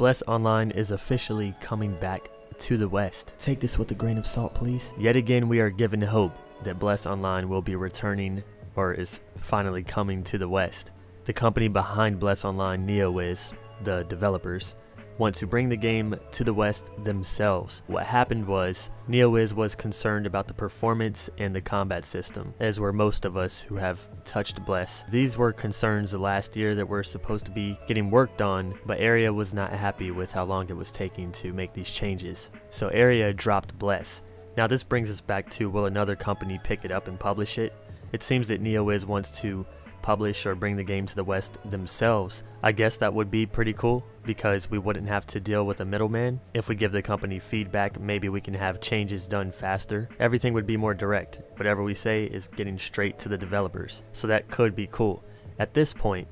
Bless Online is officially coming back to the West. Take this with a grain of salt, please. Yet again, we are given hope that Bless Online will be returning, or is finally coming to the West. The company behind Bless Online, Neowiz, the developers, want to bring the game to the West themselves. What happened was, Neowiz was concerned about the performance and the combat system, as were most of us who have touched Bless. These were concerns last year that were supposed to be getting worked on, but Area was not happy with how long it was taking to make these changes. So Area dropped Bless. Now this brings us back to, will another company pick it up and publish it? It seems that Neowiz wants to publish or bring the game to the West themselves. I guess that would be pretty cool, because we wouldn't have to deal with a middleman. If we give the company feedback, maybe we can have changes done faster. Everything would be more direct. Whatever we say is getting straight to the developers. So that could be cool. At this point,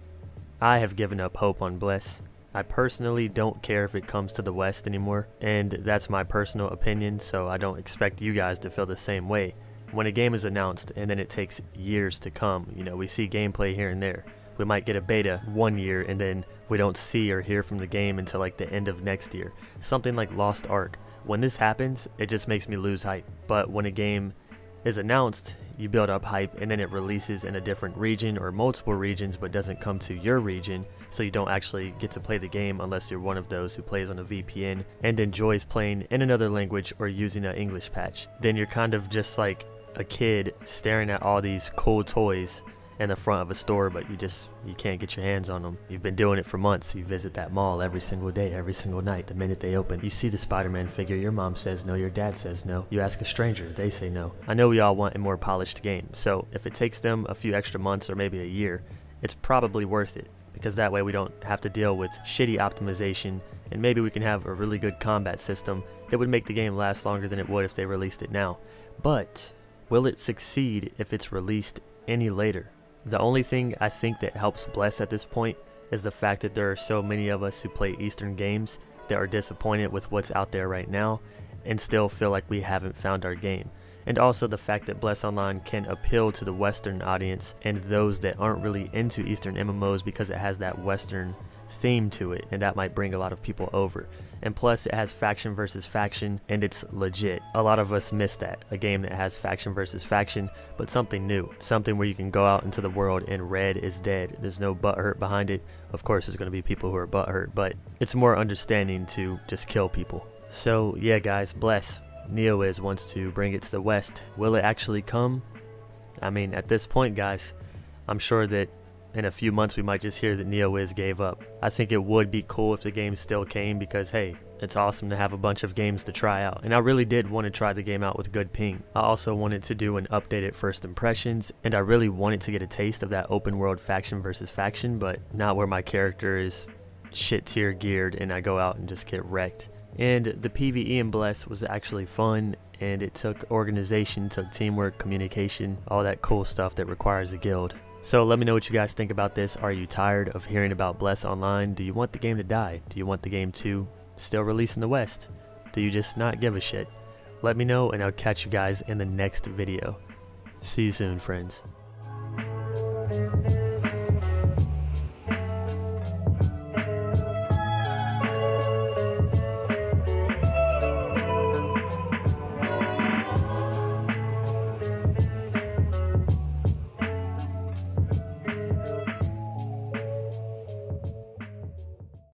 I have given up hope on Bless. I personally don't care if it comes to the West anymore, and that's my personal opinion, so I don't expect you guys to feel the same way. When a game is announced and then it takes years to come, you know, we see gameplay here and there. We might get a beta 1 year and then we don't see or hear from the game until like the end of next year. Something like Lost Ark. When this happens, it just makes me lose hype. But when a game is announced, you build up hype and then it releases in a different region or multiple regions but doesn't come to your region, so you don't actually get to play the game unless you're one of those who plays on a VPN and enjoys playing in another language or using an English patch. Then you're kind of just like a kid staring at all these cool toys in the front of a store, but you can't get your hands on them. You've been doing it for months. You visit that mall every single day, every single night. The minute they open, you see the Spider-Man figure. Your mom says no, your dad says no. You ask a stranger, they say no. I know we all want a more polished game, so if it takes them a few extra months or maybe a year, it's probably worth it, because that way we don't have to deal with shitty optimization, and maybe we can have a really good combat system that would make the game last longer than it would if they released it now. But will it succeed if it's released any later? The only thing I think that helps Bless at this point is the fact that there are so many of us who play Eastern games that are disappointed with what's out there right now and still feel like we haven't found our game. And also the fact that Bless Online can appeal to the Western audience and those that aren't really into Eastern MMOs, because it has that Western theme to it, and that might bring a lot of people over. And plus it has faction versus faction, and it's legit. A lot of us miss that, a game that has faction versus faction, but something new, something where you can go out into the world and red is dead. There's no butthurt behind it. Of course there's going to be people who are butthurt, but it's more understanding to just kill people. So yeah guys, Bless. Neowiz wants to bring it to the West. Will it actually come? I mean, at this point guys, I'm sure that in a few months we might just hear that Neowiz gave up. I think it would be cool if the game still came, because hey, it's awesome to have a bunch of games to try out, and I really did want to try the game out with good ping. I also wanted to do an updated first impressions, and I really wanted to get a taste of that open world faction versus faction, but not where my character is shit tier geared and I go out and just get wrecked. And the PvE in Bless was actually fun, and it took organization, took teamwork, communication, all that cool stuff that requires a guild. So let me know what you guys think about this. Are you tired of hearing about Bless Online? Do you want the game to die? Do you want the game to still release in the West? Do you just not give a shit? Let me know, and I'll catch you guys in the next video. See you soon, friends.